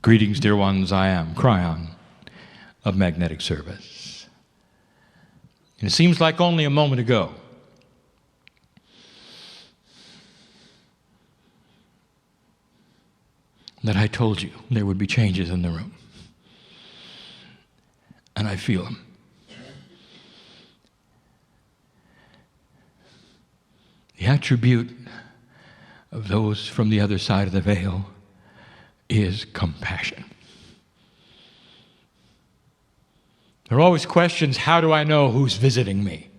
Greetings, dear ones. I am Kryon of Magnetic Service. And it seems like only a moment ago that I told you there would be changes in the room. And I feel them. The attribute of those from the other side of the veil is compassion. There are always questions, how do I know who's visiting me?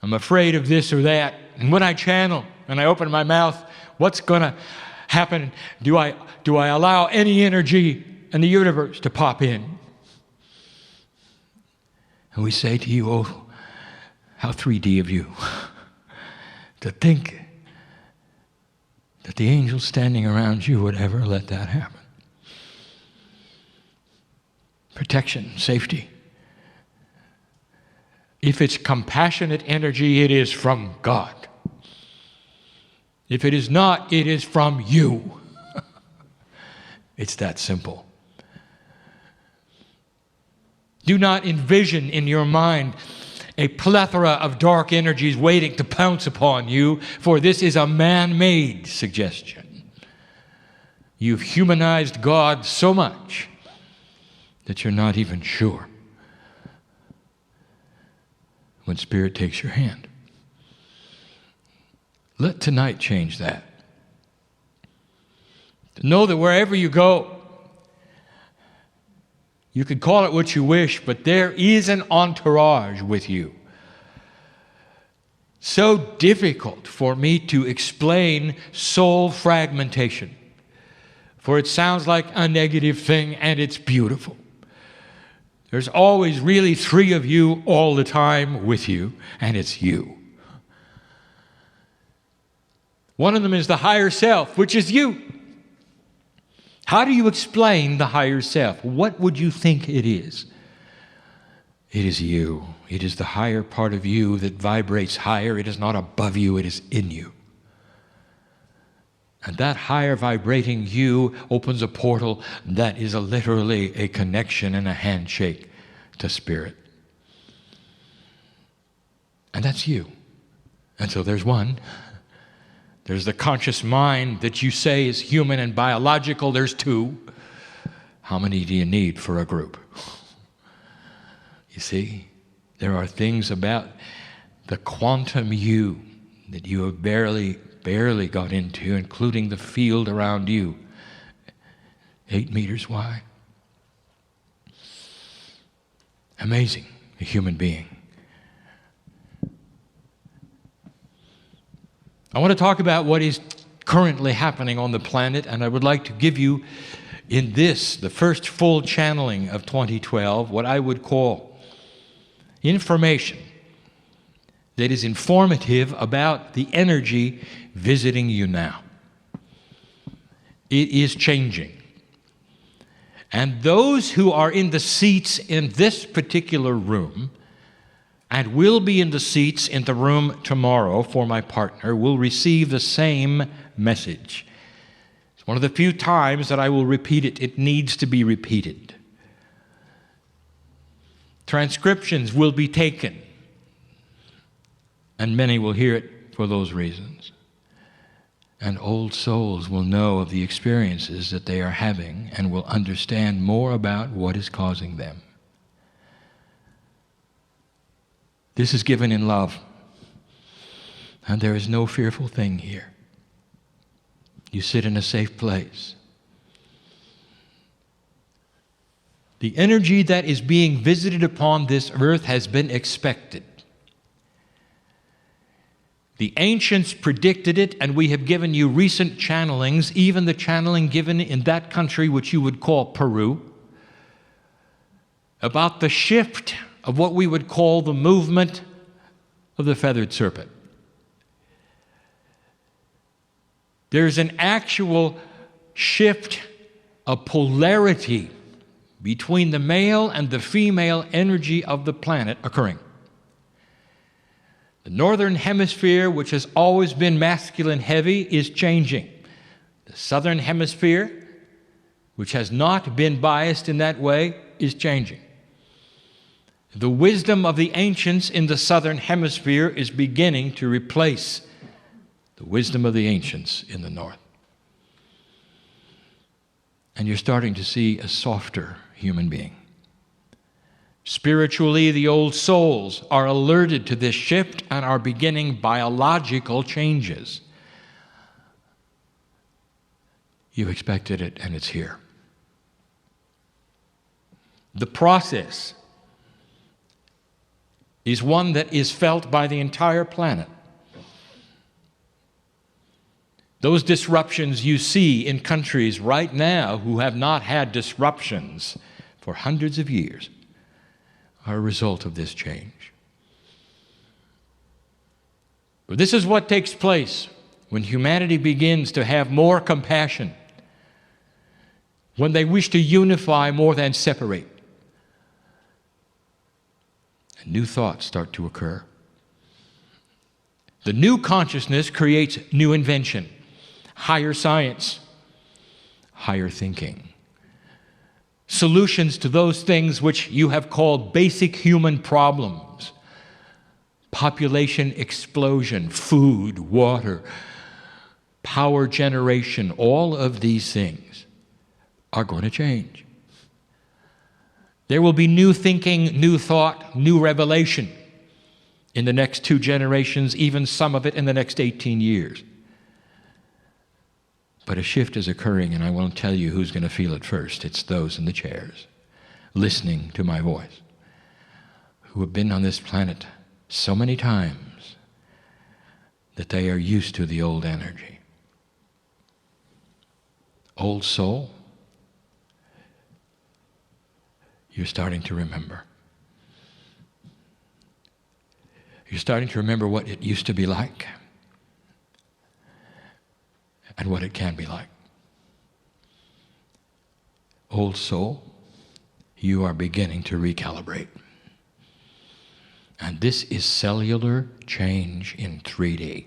I'm afraid of this or that. And when I channel and I open my mouth, what's going to happen? Do I allow any energy in the universe to pop in? And we say to you, oh, how 3D of you to think that the angels standing around you would ever let that happen. Protection, safety. If it's compassionate energy, it is from God. If it is not, it is from you. It's that simple. Do not envision in your mind a plethora of dark energies waiting to pounce upon you, for this is a man-made suggestion. You've humanized God so much that you're not even sure when Spirit takes your hand. Let tonight change that. To know that wherever you go, you can call it what you wish, but there is an entourage with you. So difficult for me to explain soul fragmentation, for it sounds like a negative thing, and it's beautiful. There's always really three of you all the time with you, and it's you. One of them is the higher self, which is you. How do you explain the higher self? What would you think it is? It is you. It is the higher part of you that vibrates higher. It is not above you, it is in you. And that higher vibrating you opens a portal that is literally a connection and a handshake to Spirit. And that's you. And so there's one. There's the conscious mind that you say is human and biological. There's two. How many do you need for a group? You see, there are things about the quantum you that you have barely got into, including the field around you, 8 meters wide. Amazing, a human being. I want to talk about what is currently happening on the planet, and I would like to give you in this, the first full channeling of 2012, what I would call information that is informative about the energy visiting you now. It is changing. And those who are in the seats in this particular room and will be in the seats in the room tomorrow for my partner will receive the same message. It's one of the few times that I will repeat it. It needs to be repeated. Transcriptions will be taken, and many will hear it for those reasons. And old souls will know of the experiences that they are having and will understand more about what is causing them. This is given in love, and there is no fearful thing here. You sit in a safe place. The energy that is being visited upon this earth has been expected. The ancients predicted it, and we have given you recent channelings, even the channeling given in that country which you would call Peru, about the shift of what we would call the movement of the feathered serpent. There's an actual shift of polarity between the male and the female energy of the planet occurring. The northern hemisphere, which has always been masculine heavy, is changing. The southern hemisphere, which has not been biased in that way, is changing. The wisdom of the ancients in the southern hemisphere is beginning to replace the wisdom of the ancients in the north. And you're starting to see a softer human being. Spiritually, the old souls are alerted to this shift and are beginning biological changes. You expected it, and it's here. The process is one that is felt by the entire planet. Those disruptions you see in countries right now who have not had disruptions for hundreds of years are a result of this change. But this is what takes place when humanity begins to have more compassion, when they wish to unify more than separate. And new thoughts start to occur. The new consciousness creates new invention, higher science, higher thinking. Solutions to those things which you have called basic human problems. Population explosion, food, water, power generation, all of these things are going to change. There will be new thinking, new thought, new revelation in the next 2 generations, even some of it in the next 18 years. But a shift is occurring, and I won't tell you who's going to feel it first. It's those in the chairs, listening to my voice, who have been on this planet so many times that they are used to the old energy. Old soul, you're starting to remember. You're starting to remember what it used to be like and what it can be like. Old soul, you are beginning to recalibrate. And this is cellular change in 3D.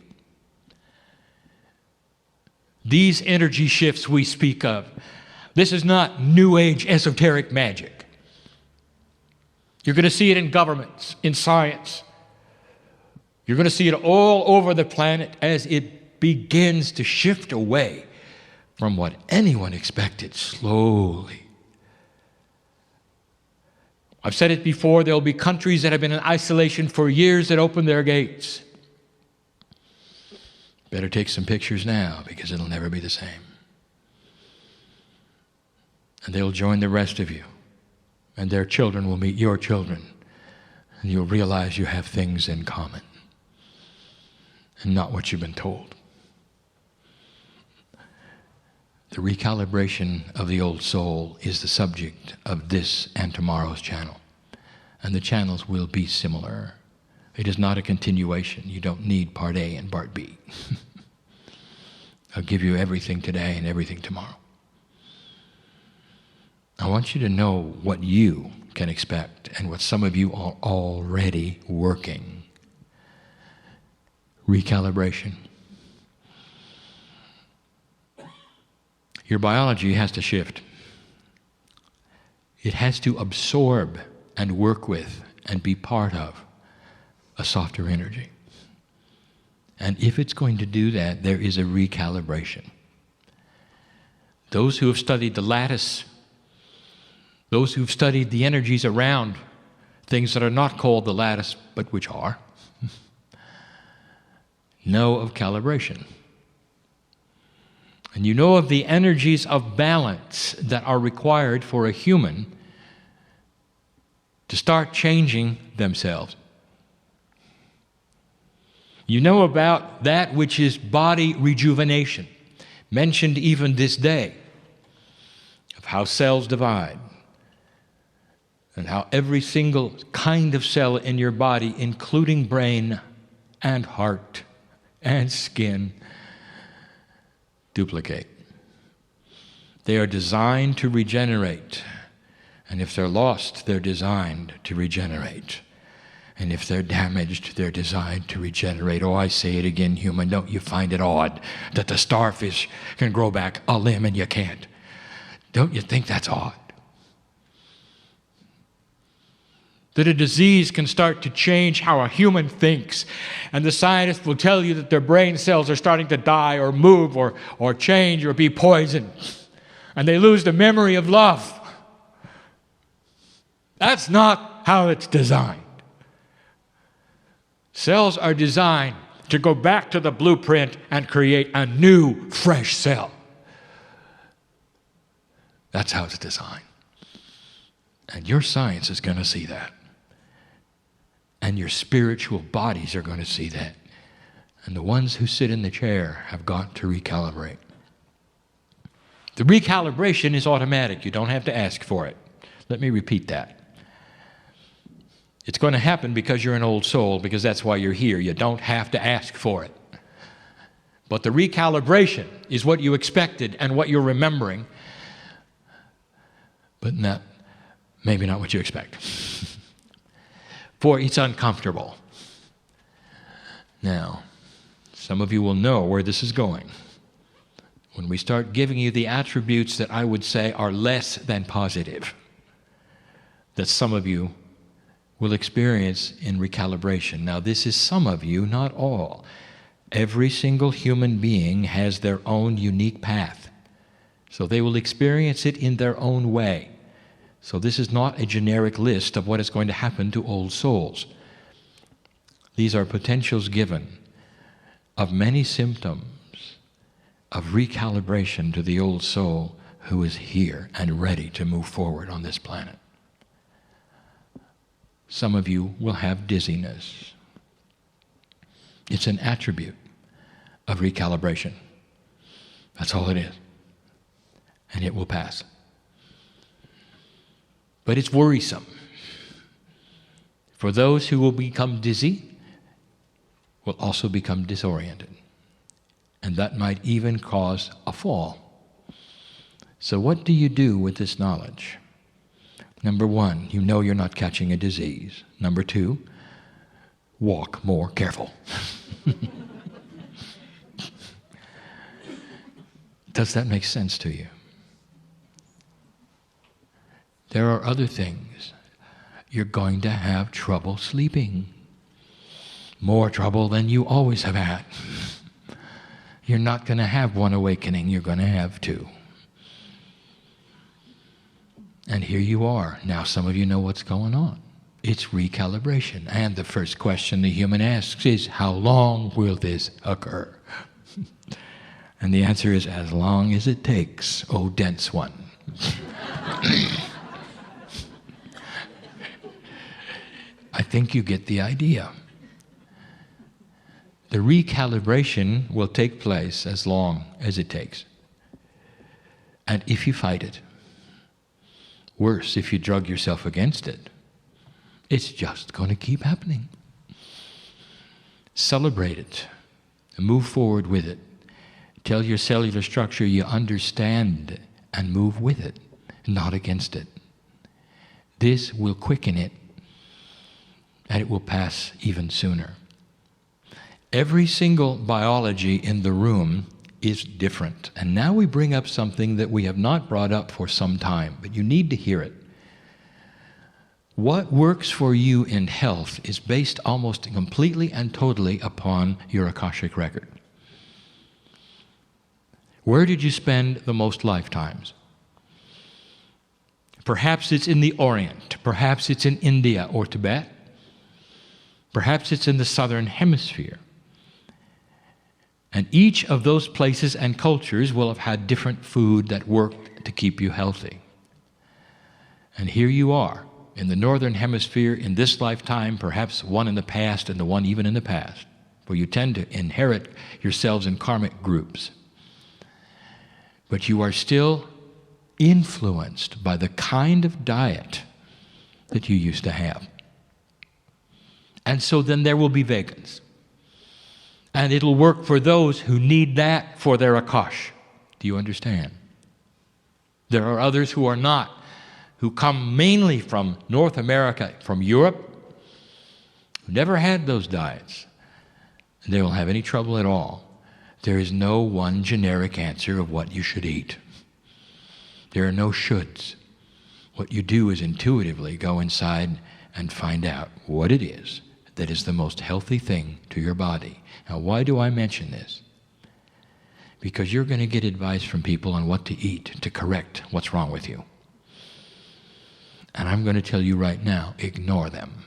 These energy shifts we speak of, this is not New Age esoteric magic. You're going to see it in governments, in science. You're going to see it all over the planet as it begins to shift away from what anyone expected slowly. I've said it before, there will be countries that have been in isolation for years that open their gates. Better take some pictures now because it'll never be the same. And they'll join the rest of you. And their children will meet your children. And you'll realize you have things in common. And not what you've been told. The recalibration of the old soul is the subject of this and tomorrow's channel. And the channels will be similar. It is not a continuation. You don't need part A and part B. I'll give you everything today and everything tomorrow. I want you to know what you can expect and what some of you are already working. Recalibration. Your biology has to shift. It has to absorb and work with and be part of a softer energy. And if it's going to do that, there is a recalibration. Those who have studied the lattice, those who've studied the energies around things that are not called the lattice, but which are, know of calibration. And you know of the energies of balance that are required for a human to start changing themselves. You know about that which is body rejuvenation, mentioned even this day, of how cells divide, and how every single kind of cell in your body, including brain and heart and skin, duplicate. They are designed to regenerate. And if they're lost, they're designed to regenerate. And if they're damaged, they're designed to regenerate. Oh, I say it again, human, don't you find it odd that the starfish can grow back a limb and you can't? Don't you think that's odd? That a disease can start to change how a human thinks. And the scientists will tell you that their brain cells are starting to die or move or change or be poisoned. And they lose the memory of love. That's not how it's designed. Cells are designed to go back to the blueprint and create a new, fresh cell. That's how it's designed. And your science is going to see that. And your spiritual bodies are going to see that. And the ones who sit in the chair have got to recalibrate. The recalibration is automatic. You don't have to ask for it. Let me repeat that. It's going to happen because you're an old soul, because that's why you're here. You don't have to ask for it. But the recalibration is what you expected and what you're remembering, but maybe not what you expect. For it's uncomfortable. Now, some of you will know where this is going. When we start giving you the attributes that I would say are less than positive, that some of you will experience in recalibration. Now, this is some of you, not all. Every single human being has their own unique path. So they will experience it in their own way. So this is not a generic list of what is going to happen to old souls. These are potentials given of many symptoms of recalibration to the old soul who is here and ready to move forward on this planet. Some of you will have dizziness. It's an attribute of recalibration. That's all it is. And it will pass. But it's worrisome. For those who will become dizzy, will also become disoriented. And that might even cause a fall. So what do you do with this knowledge? Number one, you know you're not catching a disease. Number two, walk more careful. Does that make sense to you? There are other things. You're going to have trouble sleeping. More trouble than you always have had. You're not going to have one awakening, you're going to have two. And here you are. Now some of you know what's going on. It's recalibration. And the first question the human asks is, how long will this occur? And the answer is, as long as it takes, oh dense one. I think you get the idea. The recalibration will take place as long as it takes. And if you fight it, worse, if you drug yourself against it, it's just going to keep happening. Celebrate it. Move forward with it. Tell your cellular structure you understand and move with it, not against it. This will quicken it, and it will pass even sooner. Every single biology in the room is different. And now we bring up something that we have not brought up for some time, but you need to hear it. What works for you in health is based almost completely and totally upon your Akashic record. Where did you spend the most lifetimes? Perhaps it's in the Orient. Perhaps it's in India or Tibet. Perhaps it's in the Southern Hemisphere. And each of those places and cultures will have had different food that worked to keep you healthy. And here you are, in the Northern Hemisphere, in this lifetime, perhaps one in the past and the one even in the past, where you tend to inherit yourselves in karmic groups. But you are still influenced by the kind of diet that you used to have. And so then there will be vegans. And it'll work for those who need that for their Akash. Do you understand? There are others who are not, who come mainly from North America, from Europe, who never had those diets. And they won't have any trouble at all. There is no one generic answer of what you should eat. There are no shoulds. What you do is intuitively go inside and find out what it is that is the most healthy thing to your body. Now, why do I mention this? Because you're going to get advice from people on what to eat to correct what's wrong with you. And I'm going to tell you right now, ignore them.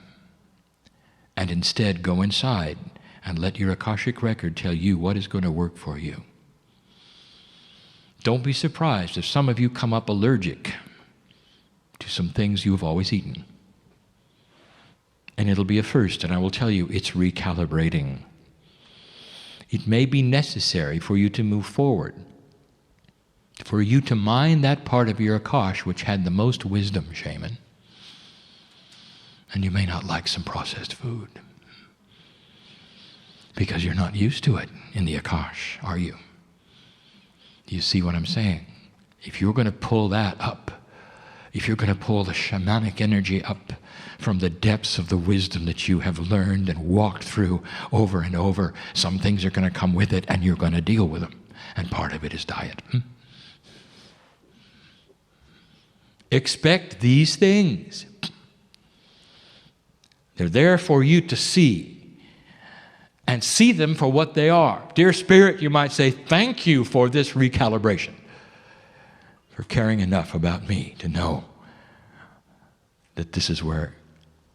And instead go inside and let your Akashic record tell you what is going to work for you. Don't be surprised if some of you come up allergic to some things you've always eaten. And it'll be a first, and I will tell you, it's recalibrating. It may be necessary for you to move forward, for you to mine that part of your Akash which had the most wisdom, shaman. And you may not like some processed food because you're not used to it in the Akash, are you? Do you see what I'm saying? If you're going to pull that up, if you're going to pull the shamanic energy up from the depths of the wisdom that you have learned and walked through over and over, some things are going to come with it and you're going to deal with them. And part of it is diet. Expect these things. They're there for you to see. And see them for what they are. Dear Spirit, you might say, thank you for this recalibration. For caring enough about me to know that this is where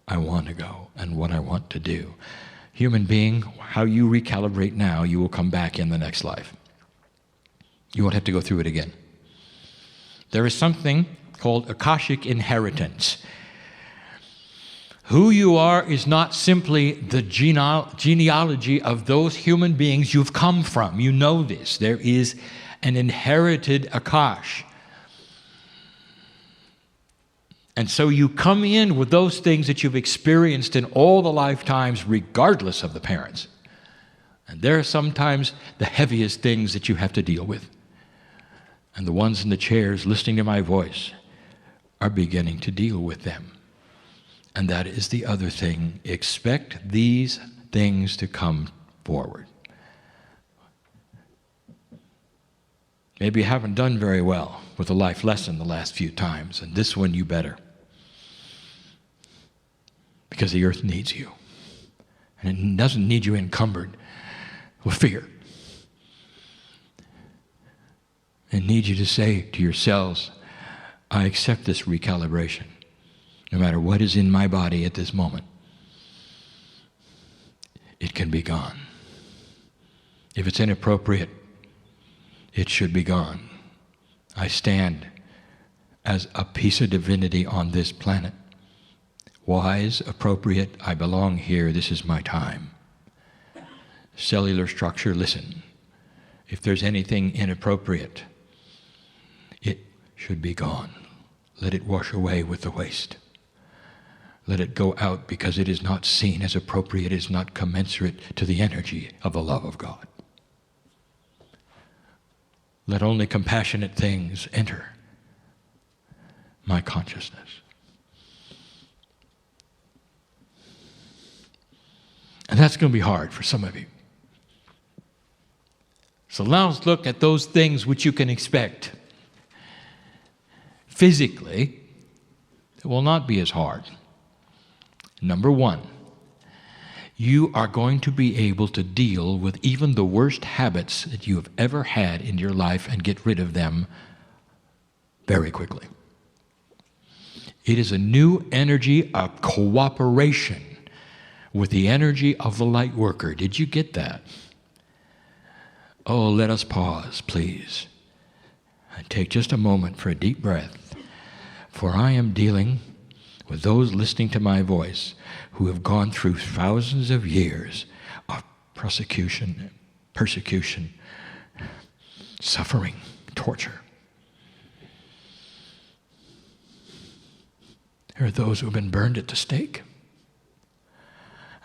I want to go and what I want to do. Human being, how you recalibrate now, you will come back in the next life. You won't have to go through it again. There is something called Akashic inheritance. Who you are is not simply the genealogy of those human beings you've come from. You know this. There is an inherited Akash. And so you come in with those things that you've experienced in all the lifetimes, regardless of the parents. And there are sometimes the heaviest things that you have to deal with. And the ones in the chairs listening to my voice are beginning to deal with them. And that is the other thing. Expect these things to come forward. Maybe you haven't done very well with a life lesson the last few times, and this one you better. Because the earth needs you. And it doesn't need you encumbered with fear. It needs you to say to yourselves, I accept this recalibration. No matter what is in my body at this moment, it can be gone. If it's inappropriate, it should be gone. I stand as a piece of divinity on this planet. Wise, appropriate, I belong here, this is my time. Cellular structure, listen. If there's anything inappropriate, it should be gone. Let it wash away with the waste. Let it go out because it is not seen as appropriate, it is not commensurate to the energy of the love of God. Let only compassionate things enter my consciousness. And that's going to be hard for some of you. So now let's look at those things which you can expect. Physically, it will not be as hard. Number one, you are going to be able to deal with even the worst habits that you have ever had in your life and get rid of them very quickly. It is a new energy of cooperation with the energy of the light worker. Did you get that? Oh, let us pause, please, and take just a moment for a deep breath. For I am dealing with those listening to my voice who have gone through thousands of years of persecution, suffering, torture. There are those who have been burned at the stake.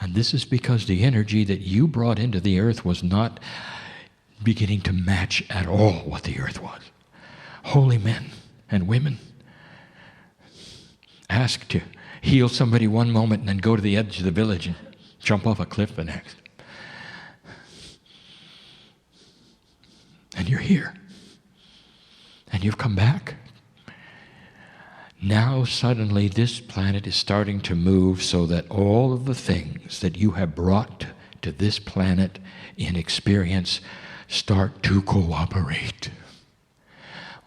And this is because the energy that you brought into the earth was not beginning to match at all what the earth was. Holy men and women ask to heal somebody one moment and then go to the edge of the village and jump off a cliff the next. And you're here. And you've come back Now suddenly this planet is starting to move so that all of the things that you have brought to this planet in experience start to cooperate.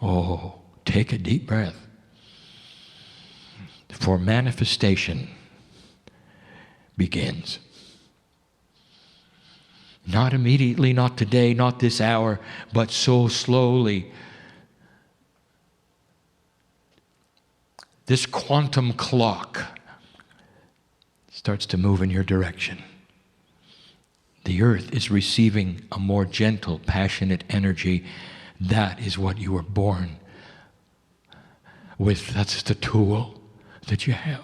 Oh, take a deep breath. For manifestation begins. Not immediately, not today, not this hour, but so slowly. This quantum clock starts to move in your direction. The earth is receiving a more gentle, passionate energy. That is what you were born with. That's the tool that you have.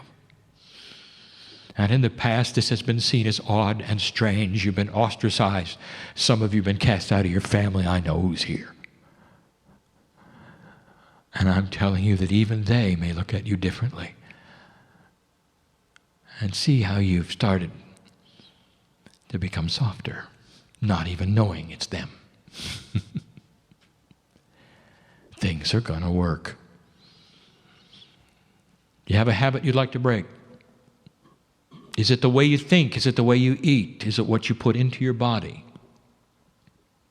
And in the past, this has been seen as odd and strange. You've been ostracized. Some of you have been cast out of your family. I know who's here. And I'm telling you that even they may look at you differently. And see how you've started to become softer, not even knowing it's them. Things are going to work. You have a habit you'd like to break? Is it the way you think? Is it the way you eat? Is it what you put into your body?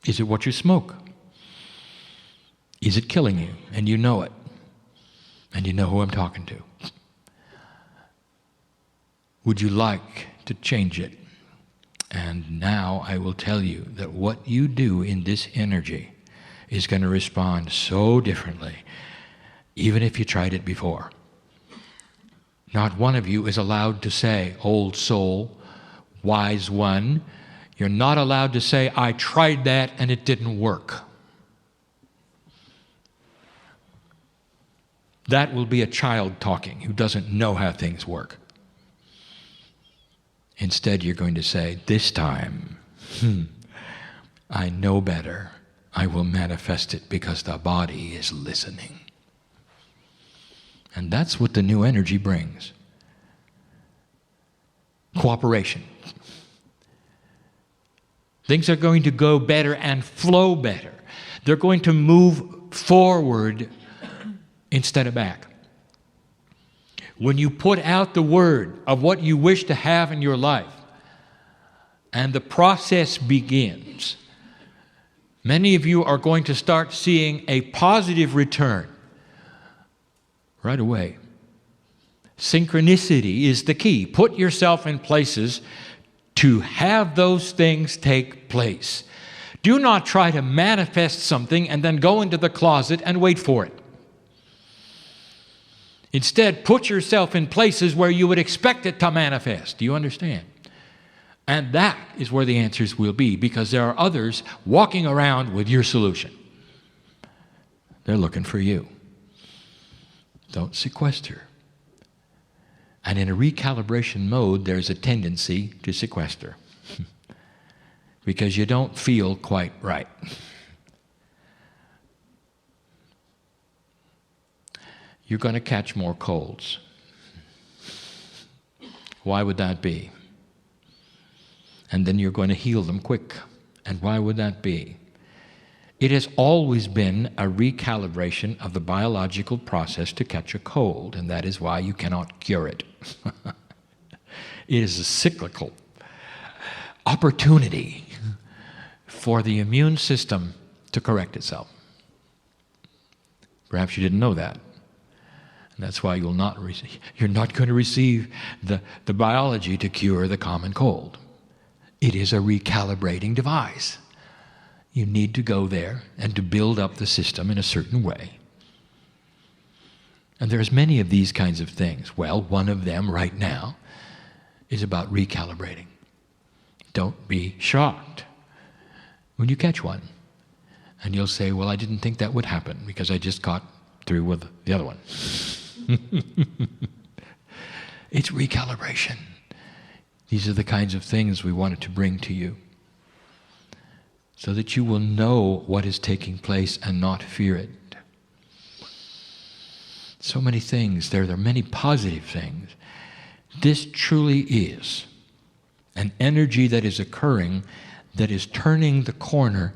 Is it what you smoke? Is it killing you and you know it? And you know who I'm talking to. Would you like to change it? And now I will tell you that what you do in this energy is going to respond so differently, even if you tried it before. Not one of you is allowed to say, old soul, wise one. You're not allowed to say, I tried that and it didn't work. That will be a child talking who doesn't know how things work. Instead, you're going to say, this time, I know better. I will manifest it because the body is listening. And that's what the new energy brings. Cooperation. Things are going to go better and flow better. They're going to move forward instead of back. When you put out the word of what you wish to have in your life, and the process begins, many of you are going to start seeing a positive return right away. Synchronicity is the key. Put yourself in places to have those things take place. Do not try to manifest something and then go into the closet and wait for it. Instead, put yourself in places where you would expect it to manifest. Do you understand? And that is where the answers will be, because there are others walking around with your solution. They're looking for you. Don't sequester. And in a recalibration mode, there's a tendency to sequester because you don't feel quite right. You're going to catch more colds. Why would that be? And then you're going to heal them quick. And why would that be? It has always been a recalibration of the biological process to catch a cold, and that is why you cannot cure it. It is a cyclical opportunity for the immune system to correct itself. Perhaps you didn't know that. And that's why you're not going to receive the biology to cure the common cold. It is a recalibrating device. You need to go there and to build up the system in a certain way. And there's many of these kinds of things. Well, one of them right now is about recalibrating. Don't be shocked when you catch one. And you'll say, well, I didn't think that would happen because I just got through with the other one. It's recalibration. These are the kinds of things we wanted to bring to you, so that you will know what is taking place and not fear it. So many things. There are many positive things. This truly is an energy that is occurring, that is turning the corner,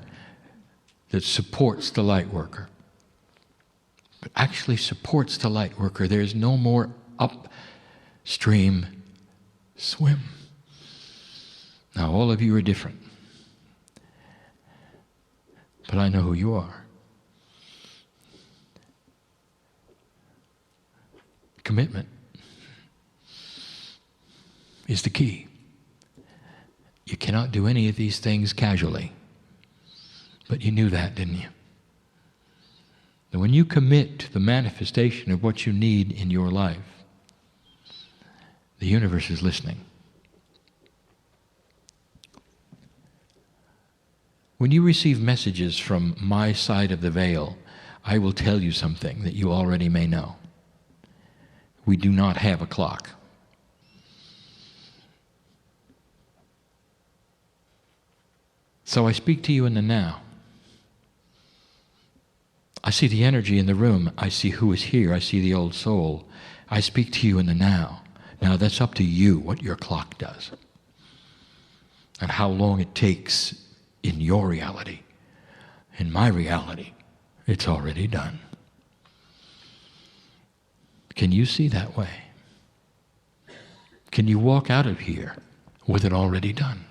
that supports the light worker. but actually supports the light worker. There's no more upstream swim. Now, all of you are different, but I know who you are. Commitment is the key. You cannot do any of these things casually. But you knew that, didn't you? That when you commit to the manifestation of what you need in your life, the universe is listening. When you receive messages from my side of the veil, I will tell you something that you already may know. We do not have a clock. So I speak to you in the now. I see the energy in the room. I see who is here. I see the old soul. I speak to you in the now. Now that's up to you what your clock does and how long it takes in your reality. In my reality, it's already done. Can you see that way? Can you walk out of here with it already done?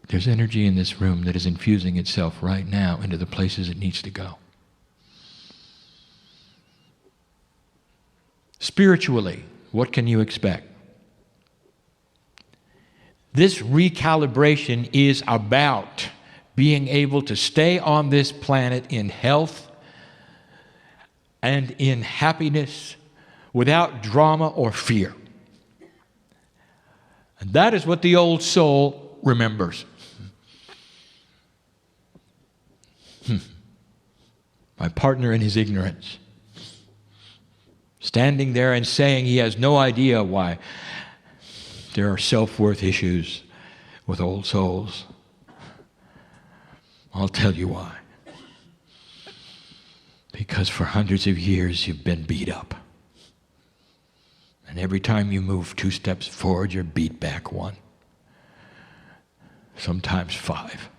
There's energy in this room that is infusing itself right now into the places it needs to go. Spiritually, what can you expect? This recalibration is about being able to stay on this planet in health and in happiness without drama or fear. And that is what the old soul remembers. My partner in his ignorance, standing there and saying he has no idea why there are self-worth issues with old souls. I'll tell you why. Because for hundreds of years you've been beat up. And every time you move 2 steps forward, you're beat back 1. Sometimes 5.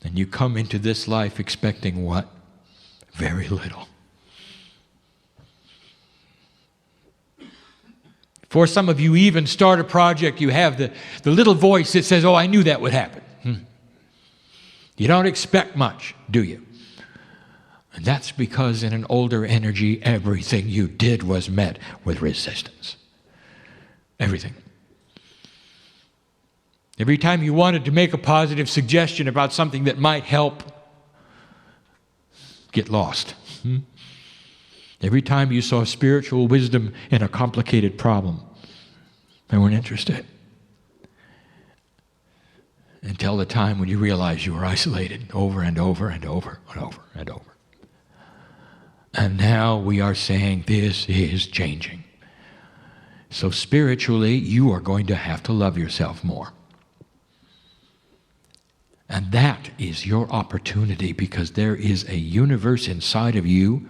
And you come into this life expecting what? Very little. For some of you even start a project, you have the little voice that says, oh, I knew that would happen. You don't expect much, do you? And that's because in an older energy, everything you did was met with resistance. Everything. Every time you wanted to make a positive suggestion about something that might help, get lost. Every time you saw spiritual wisdom in a complicated problem, they weren't interested. Until the time when you realized you were isolated over and over and over and over and over. And now we are saying this is changing. So spiritually, you are going to have to love yourself more. And that is your opportunity, because there is a universe inside of you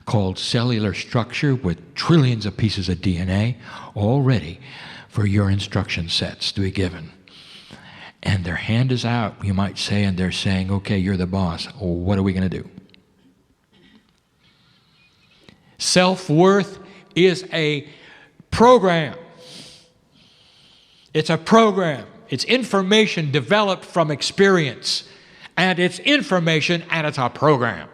called cellular structure with trillions of pieces of DNA all ready for your instruction sets to be given. And their hand is out, you might say, and they're saying, okay, you're the boss. Well, what are we going to do? Self-worth is a program. It's a program. It's information developed from experience. And it's information and it's a program.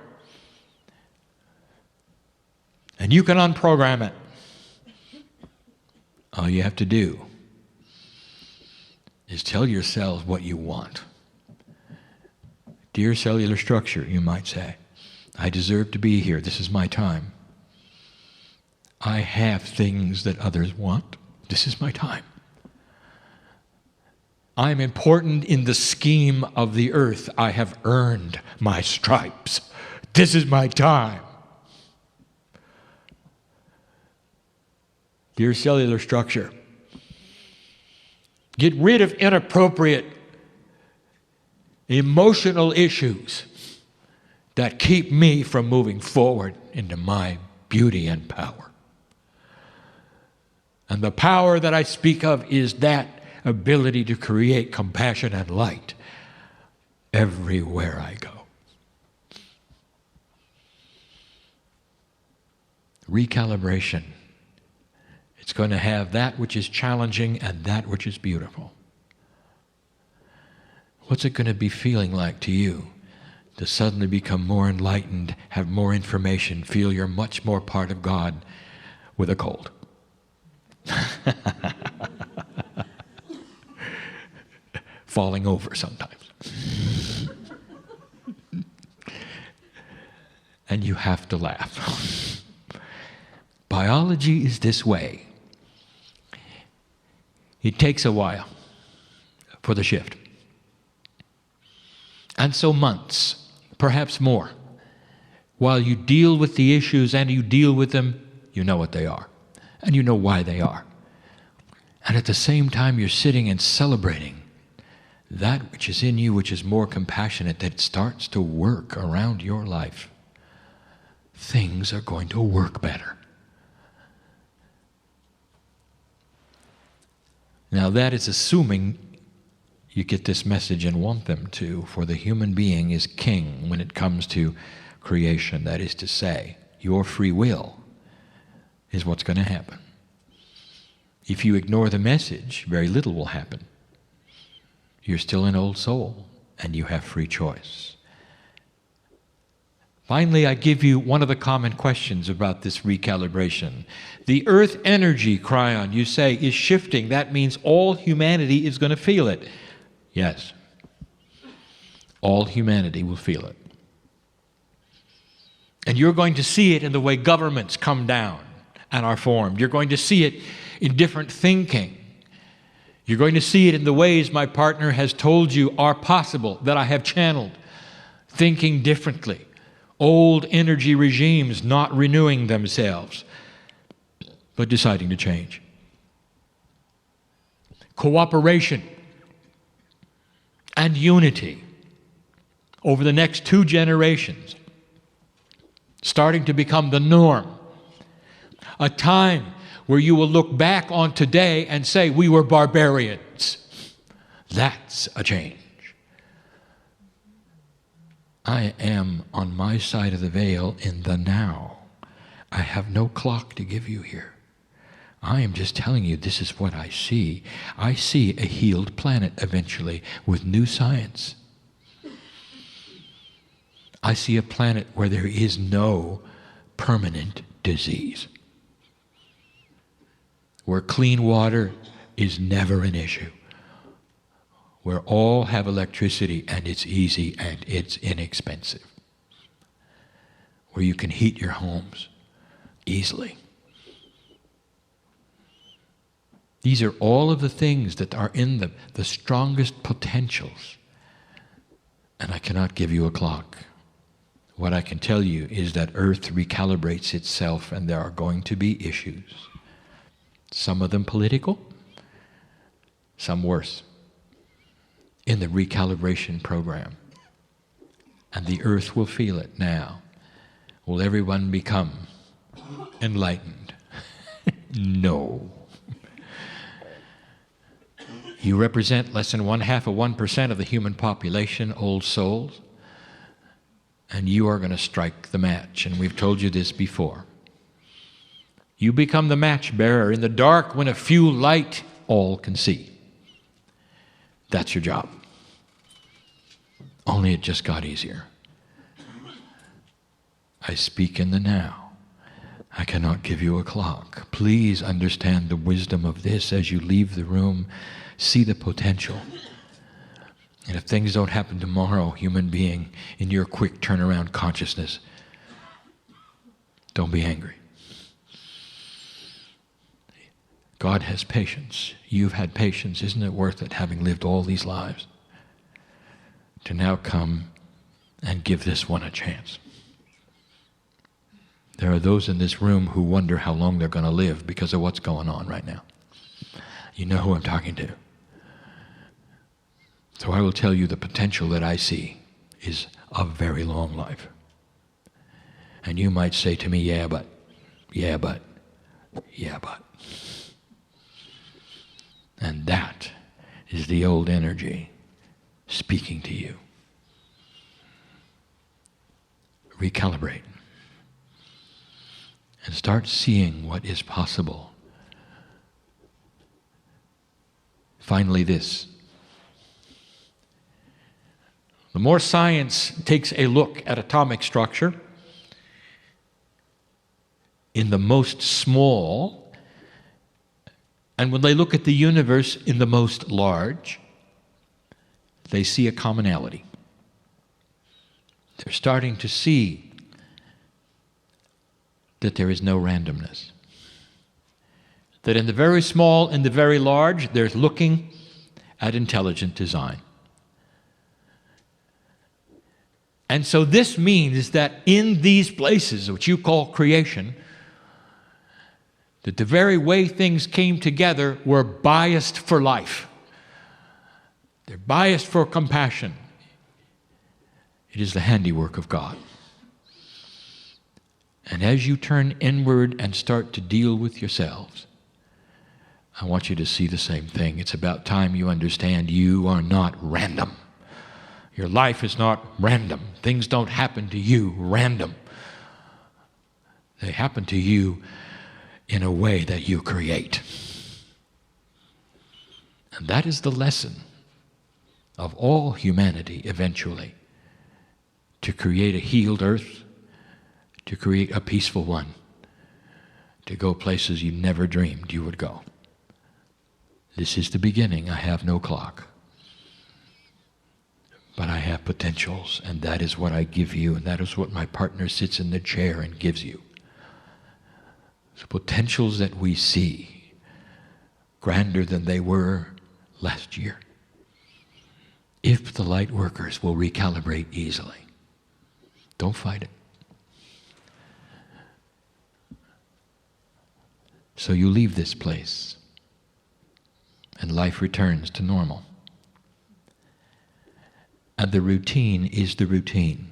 And you can unprogram it. All you have to do is tell yourselves what you want. Dear cellular structure, you might say, I deserve to be here. This is my time. I have things that others want. This is my time. I'm important in the scheme of the earth. I have earned my stripes. This is my time. Dear cellular structure, get rid of inappropriate emotional issues that keep me from moving forward into my beauty and power. And the power that I speak of is that ability to create compassion and light everywhere I go. Recalibration. It's going to have that which is challenging and that which is beautiful. What's it going to be feeling like to you to suddenly become more enlightened, have more information, feel you're much more part of God with a cold? Falling over sometimes. And you have to laugh. Biology is this way. It takes a while for the shift. And so months, perhaps more, while you deal with the issues and you deal with them, you know what they are. And you know why they are. And at the same time, you're sitting and celebrating that which is in you, which is more compassionate, that starts to work around your life. Things are going to work better. Now that is assuming you get this message and want them to, for the human being is king when it comes to creation. That is to say, your free will is what's going to happen. If you ignore the message, very little will happen. You're still an old soul, and you have free choice. Finally, I give you one of the common questions about this recalibration. The earth energy, Kryon, you say, is shifting. That means all humanity is going to feel it. Yes. All humanity will feel it. And you're going to see it in the way governments come down and are formed. You're going to see it in different thinking. You're going to see it in the ways my partner has told you are possible, that I have channeled, thinking differently. Old energy regimes not renewing themselves, but deciding to change. Cooperation and unity over the next 2 generations, starting to become the norm. A time where you will look back on today and say, we were barbarians. That's a change. I am on my side of the veil in the now. I have no clock to give you here. I am just telling you this is what I see. I see a healed planet eventually with new science. I see a planet where there is no permanent disease, where clean water is never an issue, where all have electricity and it's easy and it's inexpensive, where you can heat your homes easily. These are all of the things that are in the strongest potentials. And I cannot give you a clock. What I can tell you is that Earth recalibrates itself, and there are going to be issues. Some of them political, some worse, in the recalibration program. And the Earth will feel it now. Will everyone become enlightened? No. You represent less than 0.5% of the human population, old souls, and you are going to strike the match. And we've told you this before. You become the match bearer in the dark when a few light all can see. That's your job. Only it just got easier. I speak in the now. I cannot give you a clock. Please understand the wisdom of this as you leave the room. See the potential. And if things don't happen tomorrow, human being, in your quick turnaround consciousness, don't be angry. God has patience. You've had patience. Isn't it worth it, having lived all these lives, to now come and give this one a chance? There are those in this room who wonder how long they're going to live because of what's going on right now. You know who I'm talking to. So I will tell you the potential that I see is a very long life. And you might say to me, yeah, but. And that is the old energy speaking to you. recalibrate, and start seeing what is possible. Finally, this. The more science takes a look at atomic structure, in the most small, and when they look at the universe in the most large, they see a commonality. They're starting to see that there is no randomness. That in the very small and the very large, there's looking at intelligent design. And so this means that in these places, which you call creation, that the very way things came together were biased for life. They're biased for compassion. It is the handiwork of God. And as you turn inward and start to deal with yourselves, I want you to see the same thing. It's about time you understand you are not random. Your life is not random. Things don't happen to you random. They happen to you in a way that you create. And that is the lesson of all humanity eventually. To create a healed earth, to create a peaceful one, to go places you never dreamed you would go. This is the beginning. I have no clock. But I have potentials, and that is what I give you, and that is what my partner sits in the chair and gives you. The potentials that we see, grander than they were last year, if the light workers will recalibrate easily. Don't fight it. So you leave this place, and life returns to normal. And the routine is the routine.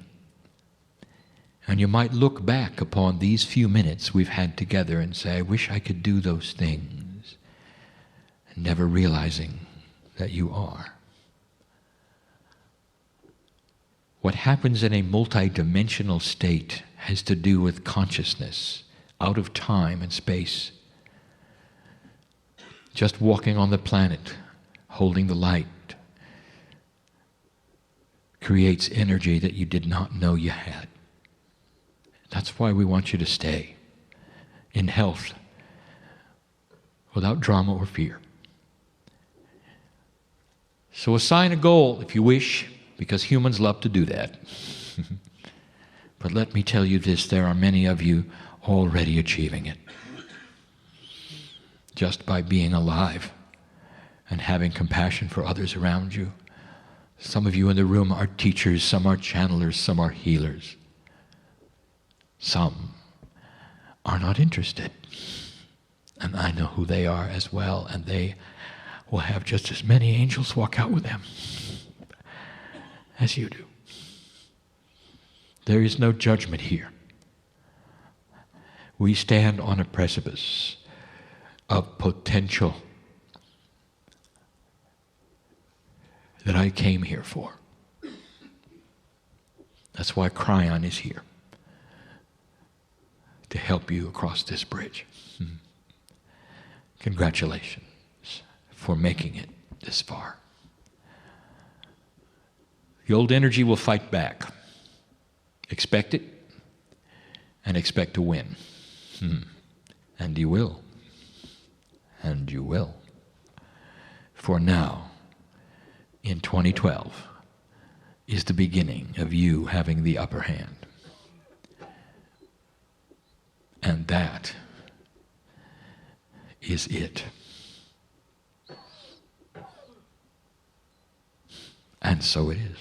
And you might look back upon these few minutes we've had together and say, I wish I could do those things, and never realizing that you are. What happens in a multidimensional state has to do with consciousness, out of time and space. Just walking on the planet, holding the light, creates energy that you did not know you had. That's why we want you to stay in health, without drama or fear. So assign a goal if you wish, because humans love to do that. But let me tell you this, there are many of you already achieving it. Just by being alive and having compassion for others around you. Some of you in the room are teachers, some are channelers, some are healers. Some are not interested. And I know who they are as well, and they will have just as many angels walk out with them as you do. There is no judgment here. We stand on a precipice of potential that I came here for. That's why Kryon is here, to help you across this bridge. Congratulations for making it this far. The old energy will fight back. Expect it, and expect to win. And you will. And you will. For now, in 2012, is the beginning of you having the upper hand. And that is it. And so it is.